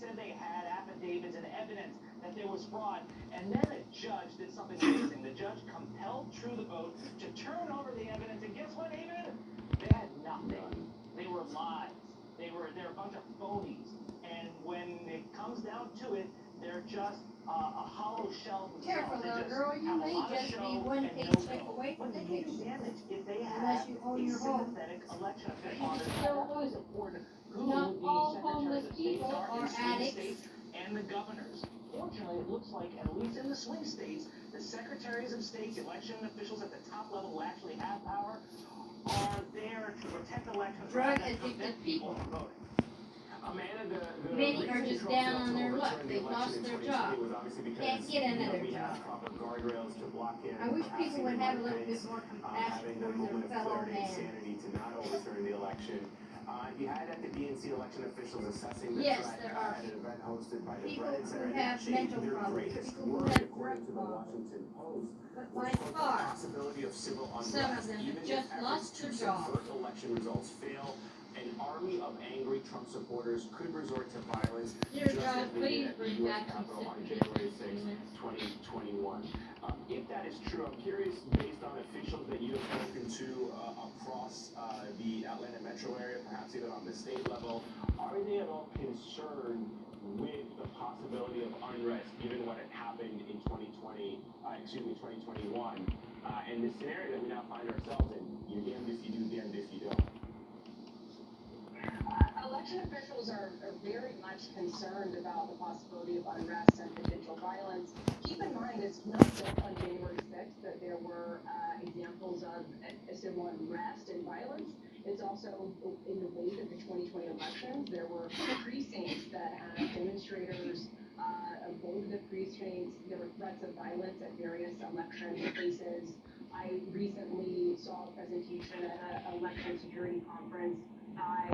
said they had affidavits and evidence that there was fraud, and then a judge did something amazing. The judge compelled True the Vote to turn over the evidence, and guess what, David? They had nothing. They were lies. They're a bunch of phonies. And when it comes down to it, they're just a hollow shell. Careful, little girl, you may just be one paycheck away from the damage if they unless you own your home. Election But you can still lose it. Not all homeless people are addicts. And the governors. Fortunately, it looks like, at least in the swing states, the secretaries of state, election officials at the top level who actually have power, are there to protect elections. Drug-addicted people. From voting. Many are just down on their luck. They've lost their job. Can't get another job. I wish people would have a little bit more compassion for their fellow man. You had at the DNC election officials assessing the yes, threat there are at an event hosted by the people Reddits who have mental problems, people who have drug problems. But by far, some of them have just lost their job. Election results fail. An army of angry Trump supporters could resort to violence. Dear God, please bring back some January 6, 2021. If that is true, I'm curious, based on officials that you have spoken to across the Atlanta metro area, perhaps even on the state level, are they at all concerned with the possibility of unrest, given what had happened in 2021, and the scenario that we now find ourselves in? You're damned if you do, damned if you don't. Election officials are very much concerned about the possibility of unrest and potential violence. Keep in mind, it's not just on January 6th that there were examples of civil unrest and violence. It's also in the wake of the 2020 elections. There were precincts that had demonstrators go to the precincts. There were threats of violence at various election places. I recently saw a presentation at an election security conference by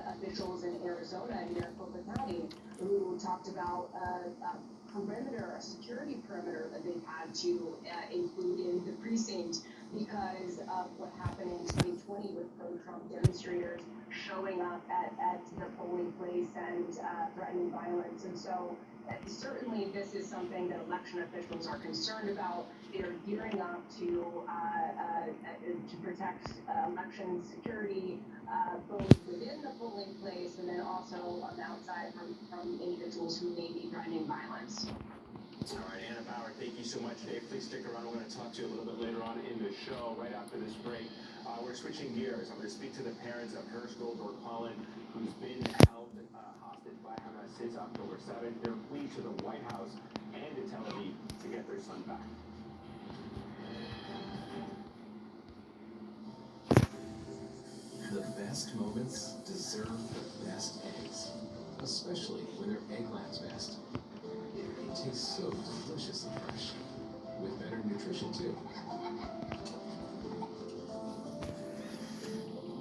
officials in Arizona and Maricopa County who talked about a security perimeter that they've had to include in the precinct because of what happened in 2020 with pro-Trump demonstrators showing up at the polling place and threatening violence. And so certainly this is something that election officials are concerned about. They're gearing up to protect election security, both within the polling place and then also on the outside from individuals who may be threatening violence. All right, Anna Bauer, thank you so much, Dave. Please stick around. We're going to talk to you a little bit later on in the show, right after this break. We're switching gears. I'm going to speak to the parents of Hirsch Goldor Cullen, who's been held hostage by Hamas since October 7th. They're pleading to the White House and to Tel Aviv to get their son back. The best moments deserve the best eggs, especially when they're Eggland's best. It tastes so deliciously fresh, with better nutrition too.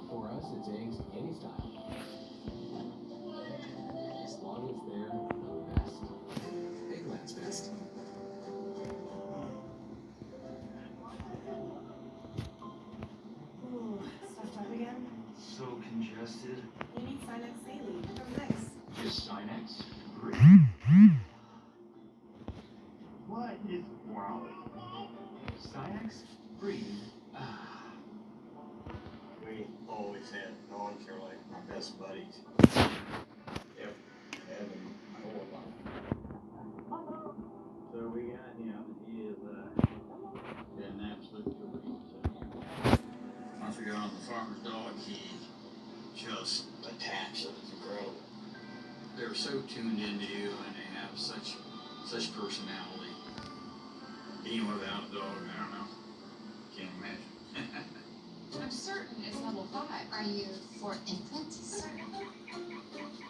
For us, it's eggs any style, as long as they're the best. Eggland's best. Ooh, stuff time again? So congested. You need Sinex Daily from Next. Just Sinex? What is wrong? Sinex? Breathe. We always had Dawn and Caroline, my best buddies. Yep. Having a whole lot. So we got him. He is an absolute joy. Once we got on the farmer's dog, he just attacks it. It's incredible. They're so tuned into you, and they have such personality. Even without a dog, I don't know. Can't imagine. I'm certain it's level 5. Are you for imprint certain?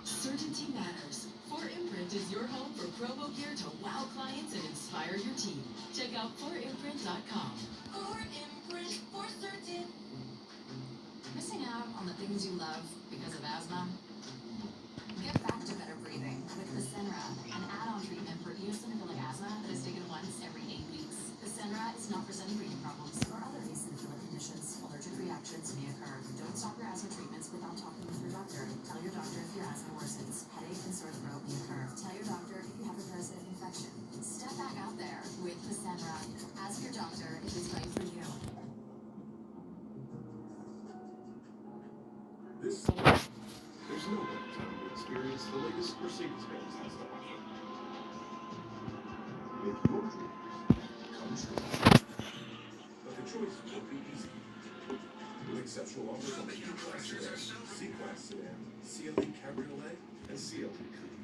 Certainty matters. For-Imprint is your home for promo gear to wow clients and inspire your team. Check out forimprint.com. For-Imprint, for certain. Missing out on the things you love because of asthma? Get back to better breathing with Fasenra, an add-on treatment for eosinophilic asthma that is taken once every 8 weeks. Fasenra is not for sudden breathing problems or other eosinophilic conditions. Allergic reactions may occur. Don't stop your asthma treatments without talking with your doctor. Tell your doctor if your asthma worsens. Headache and sore throat may occur. experience the latest Mercedes-Benz has to offer. Make your dreams come true. But the choice won't be easy. With exceptional offers on the E-Class sedan, C-Class sedan, CLE Cabriolet, and CLE Coupe.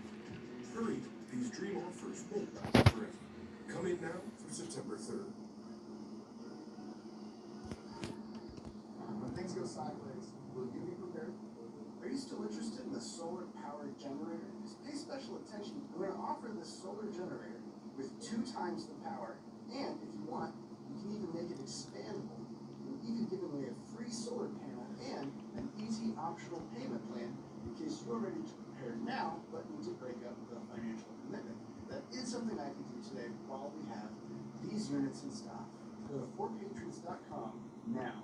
Hurry, these dream offers won't last forever. Come in now through September 3rd. When things go sideways, will you be prepared? Are you still interested in the solar-powered generator? Just pay special attention. We're going to offer this solar generator with 2 times the power, and if you want, you can even make it expandable. We're even giving away a free solar panel and an easy optional payment plan in case you're ready to prepare now, but need to break up the financial commitment. That is something I can do today while we have these units in stock. Go to 4patriots.com now.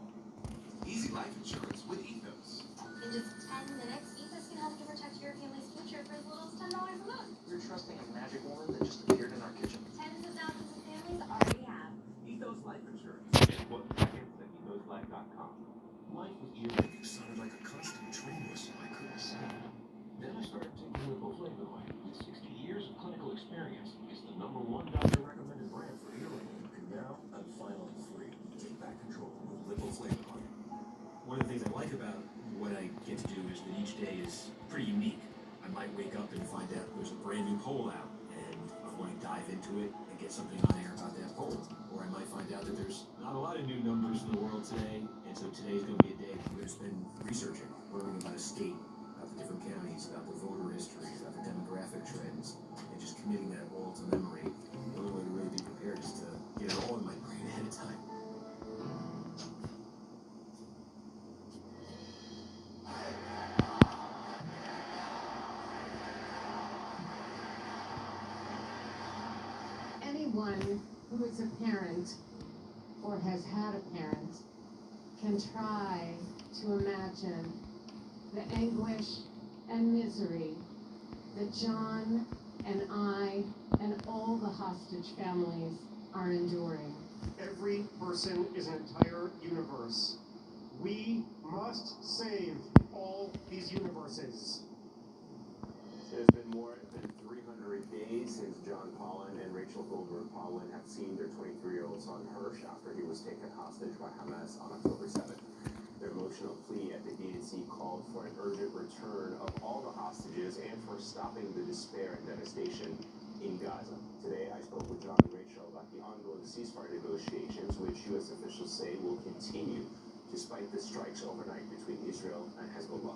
Easy life insurance with Ethos. In just 10 minutes, Ethos can help you protect your family's future for as little as $10 a month. We're trusting a magic woman that just appeared in our kitchen. Tens of thousands of families already have. Ethos Life Insurance. What seconds at ethoslife.com. Life with earrings sounded like a constant train whistle I couldn't stand. Then I started taking Lipoflavin. With 60 years of clinical experience, it's the #1 doctor-recommended brand for hearing. And now I'm finally free to take back control with Lipoflavin. One of the things I like about what I get to do is that each day is pretty unique. I might wake up and find out there's a brand new poll out, and I want to dive into it and get something on air about that poll. Or I might find out that there's not a lot of new numbers in the world today, and so today's going to be a day I'm going to spend researching, learning about a state, about the different counties, about the voter history, about the demographic trends, and just committing that all to memory. The only way to really be prepared is to get it all in my brain ahead of time. Anyone who is a parent or has had a parent can try to imagine the anguish and misery that John and I and all the hostage families are enduring. Every person is an entire universe. We must save all these universes. It has been more than 300 days since John Pollan and Rachel Goldberg Pollan have seen their 23-year-old son Hirsch after he was taken hostage by Hamas on October 7th. Their emotional plea at the DNC called for an urgent return of all the hostages and for stopping the despair and devastation in Gaza. Today, I spoke with John and Rachel about the ongoing ceasefire negotiations, which U.S. officials say will continue despite the strikes overnight between Israel and Hezbollah.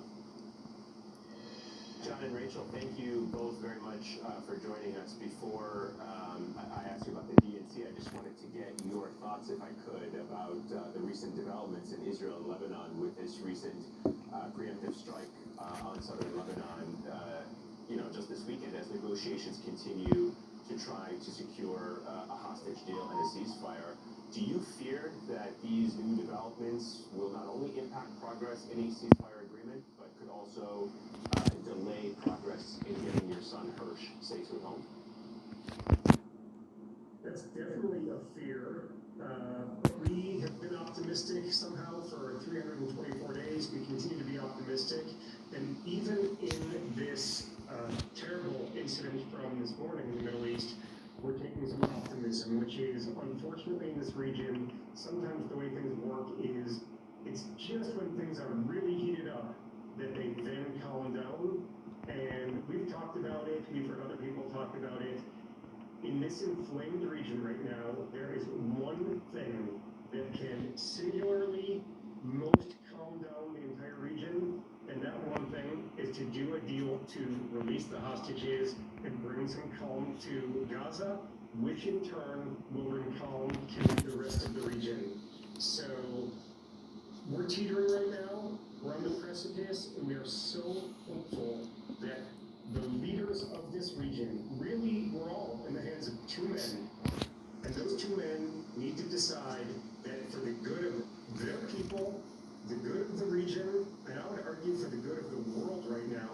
John and Rachel, thank you both very much for joining us. Before I asked you about the DNC, I just wanted to get your thoughts, if I could, about the recent developments in Israel and Lebanon with this recent preemptive strike on southern Lebanon, just this weekend as negotiations continue to try to secure a hostage deal and a ceasefire. Do you fear that these new developments will not only impact progress in a ceasefire agreement, but could also delay progress in getting your son Hirsch safely home? That's definitely a fear. We have been optimistic somehow for 324 days. We continue to be optimistic. And even in this terrible incident from this morning in the Middle East, we're taking some optimism, which is, unfortunately, in this region, sometimes the way things work is it's just when things are really heated up that they then calm down. And we've talked about it, we've heard other people talk about it. In this inflamed region right now, there is one thing that can singularly most calm down the entire region, and that one thing is to do a deal to release the hostages and bring some calm to Gaza, which in turn will bring calm to the rest of the region. So we're teetering right now, we're on the precipice, and we are so hopeful that the leaders of this region, really, we're all in the hands of 2 men, and those 2 men need to decide that for the good of their people, the good of the region, and I would argue for the good of the world right now,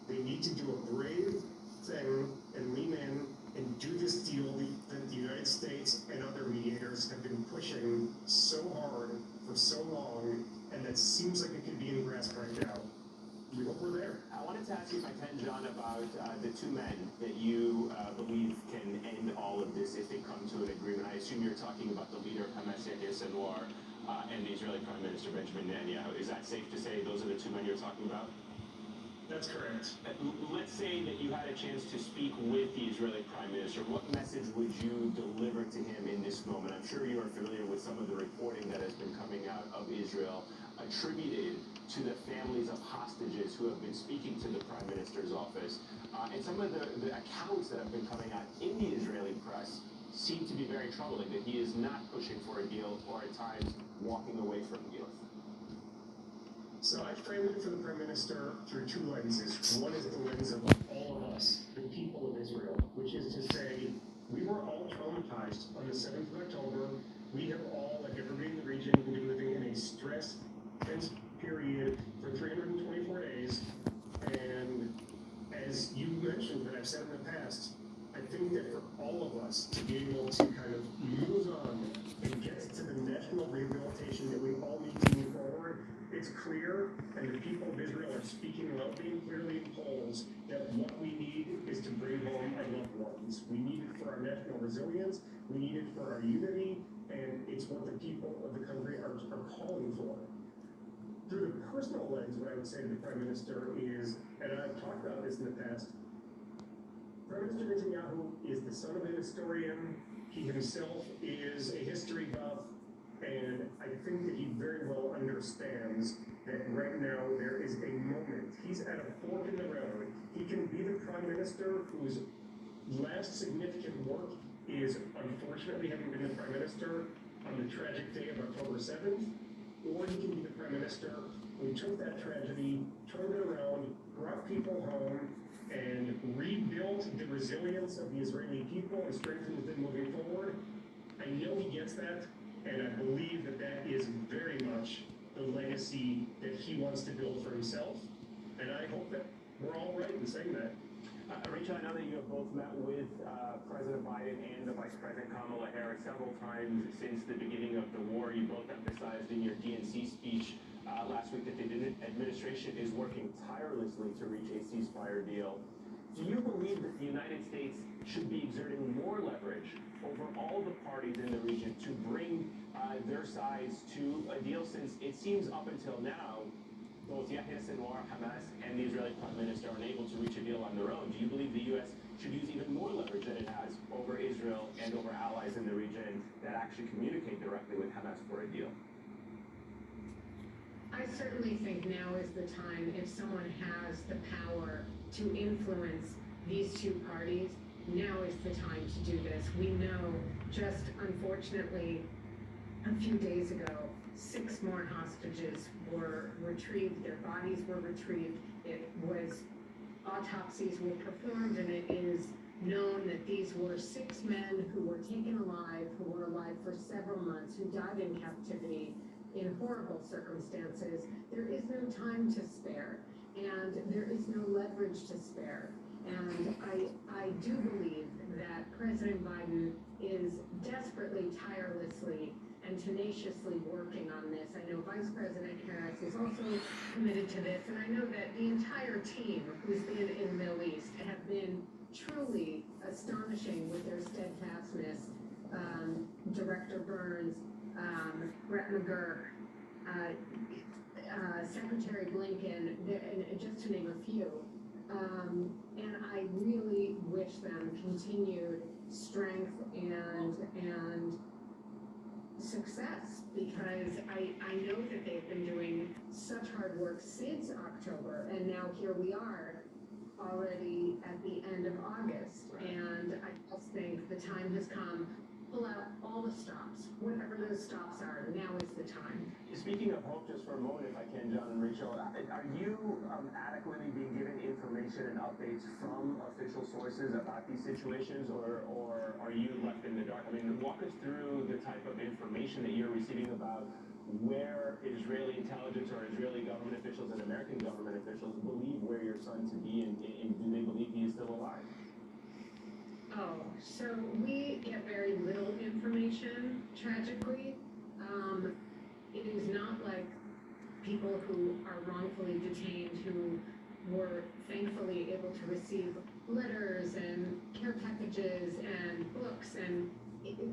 they need to do a brave thing and lean in and do this deal that the United States and other mediators have been pushing so hard for so long, and that seems like it could be in grasp right now. We hope we're there. I wanted to ask you, if I can, John, about about the two men that you believe can end all of this if they come to an agreement. I assume you're talking about the leader of Hamas, Yahya Sinwar, and the Israeli Prime Minister Benjamin Netanyahu. Is that safe to say those are the two men you're talking about? That's correct. Let's say that you had a chance to speak with the Israeli Prime Minister. What message would you deliver to him in this moment? I'm sure you are familiar with some of the reporting that has been coming out of Israel attributed to the families of hostages who have been speaking to the Prime Minister's office. And some of the accounts that have been coming out in the Israeli press seem to be very troubling, that he is not pushing for a deal or at times walking away from deals. So I framed it for the Prime Minister through two lenses. One is the lens of all of us, the people of Israel, which is to say, we were all traumatized on the 7th of October. We have all, like everybody in the region, been living in a stress, tense period for 324 days. And as you mentioned, that I've said in the past, I think that for all of us to be able to kind of move on and get to the national rehabilitation that we all need to move forward, it's clear, and the people of Israel are speaking loudly and clearly in polls, that what we need is to bring home our loved ones. We need it for our national resilience, we need it for our unity, and it's what the people of the country are calling for. Through the personal lens, what I would say to the Prime Minister is, and I've talked about this in the past, Prime Minister Netanyahu is the son of a historian. He himself is a history buff, and I think that he very well understands that right now there is a moment. He's at a fork in the road. He can be the Prime Minister whose last significant work is unfortunately having been the Prime Minister on the tragic day of October 7th, or he can be the Prime Minister who took that tragedy, turned it around, brought people home, and rebuilt the resilience of the Israeli people and strengthened them moving forward. I know he gets that, and I believe that that is very much the legacy that he wants to build for himself, and I hope that we're all right in saying that. Rachel, I know that you have both met with President Biden and the Vice President Kamala Harris several times since the beginning of the war. You both emphasized in your DNC speech last week that the administration is working tirelessly to reach a ceasefire deal. Do you believe that the United States should be exerting more leverage over all the parties in the region to bring their sides to a deal, since it seems up until now both Yahya Sinwar, Hamas, and the Israeli Prime Minister are unable to reach a deal on their own? Do you believe the U.S. should use even more leverage than it has over Israel and over allies in the region that actually communicate directly with Hamas for a deal? I certainly think now is the time, if someone has the power to influence these two parties, now is the time to do this. We know, just unfortunately, a few days ago, 6 more hostages were retrieved, their bodies were retrieved. It was, autopsies were performed, and it is known that these were 6 men who were taken alive, who were alive for several months, who died in captivity in horrible circumstances. There is no time to spare, and there is no leverage to spare. And I do believe that President Biden is desperately, tirelessly, and tenaciously working on this. I know Vice President Harris is also committed to this, and I know that the entire team who's been in the Middle East have been truly astonishing with their steadfastness. Director Burns, Brett McGurk, Secretary Blinken, and just to name a few. And I really wish them continued strength and success, because I know that they've been doing such hard work since October, and now here we are already at the end of August. And I just think the time has come. Pull out all the stops, whatever those stops are. Now is the time. Speaking of hope, just for a moment, if I can, John and Rachel, are you adequately being given information and updates from official sources about these situations, or are you left in the dark? I mean, walk us through the type of information that you're receiving about where Israeli intelligence or Israeli government officials and American government officials believe where your son to be, and do they believe he is still alive? Oh, so we get very little information, tragically. It is not like people who are wrongfully detained, who were thankfully able to receive letters and care packages and books and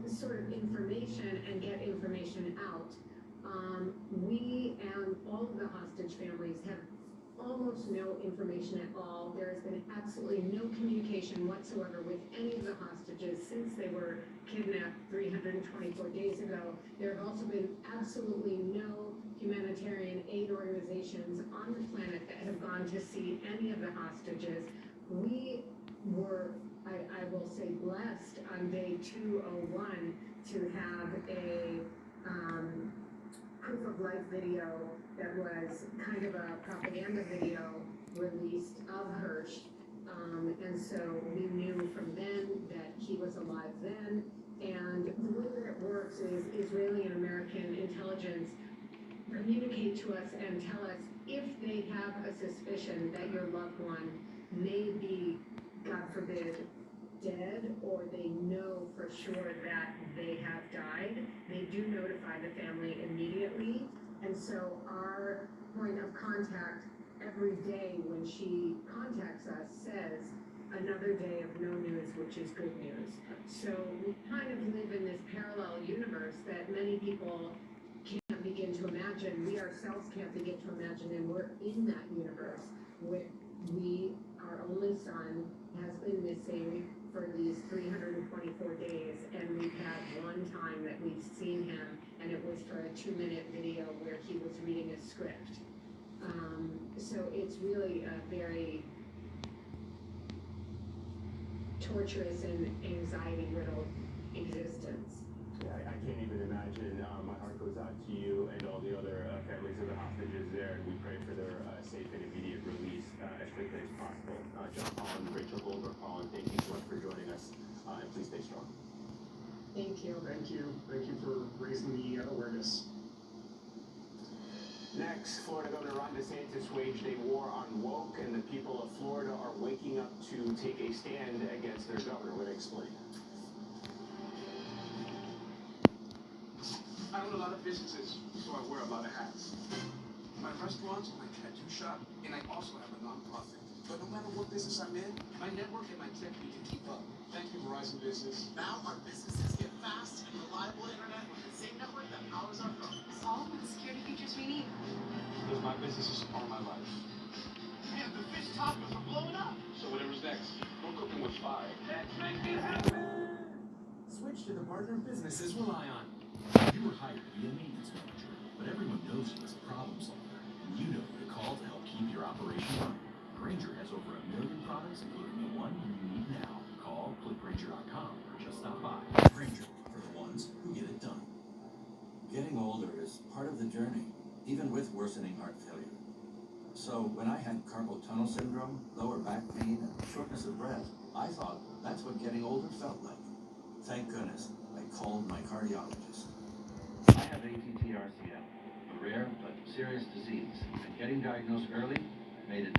sort of information and get information out. We and all of the hostage families have almost no information at all. There has been absolutely no communication whatsoever with any of the hostages since they were kidnapped 324 days ago. There have also been absolutely no humanitarian aid organizations on the planet that have gone to see any of the hostages. We were, I will say, blessed on day 201 to have a proof of life video that was kind of a propaganda video released of Hirsch. And so we knew from then that he was alive then. And the way that it works is Israeli and American intelligence communicate to us and tell us if they have a suspicion that your loved one may be, God forbid, dead, or they know for sure that they have died, they do notify the family immediately. And so our point of contact every day when she contacts us says, another day of no news, which is good news. So we kind of live in this parallel universe that many people can't begin to imagine. We ourselves can't begin to imagine, and we're in that universe where our only son has been missing for these 324 days, and we've had one time that we've seen him, and it was for a 2-minute video where he was reading a script. So it's really a very torturous and anxiety-riddled existence. Yeah, I can't even imagine. My heart goes out to you and all the other families of the hostages there, and we pray for their safe and immediate release as quickly as possible. John Holland, Rachel Goldberg Holland, thank you so much for joining us, and please stay strong. Thank you. Thank you. Thank you for raising the awareness. Next, Florida Governor Ron DeSantis waged a war on woke, and the people of Florida are waking up to take a stand against their governor. Let me explain. I own a lot of businesses, so I wear a lot of hats. My restaurants, my tattoo shop, and I also have a nonprofit. But no matter what business I'm in, my network and my tech need to keep up. Thank you, Verizon Business. Now our businesses get fast and reliable internet with the same network that powers our phones. All with the security features we need. Because my businesses are my life. And the fish tacos are blowing up. So whatever's next, we're cooking with fire. Let's make it happen. Switch to the partner businesses rely on. You were hired to be a maintenance manager, but everyone knows you as a problem solver, and you know who to call to help keep your operation running. Grainger has over 1 million products, including the one you need now. Call, click Grainger.com, or just stop by. Grainger, for the ones who get it done. Getting older is part of the journey, even with worsening heart failure. So when I had carpal tunnel syndrome, lower back pain, and shortness of breath, I thought that's what getting older felt like. Thank goodness I called my cardiologist. I have ATTR-CM, a rare but serious disease, and getting diagnosed early made a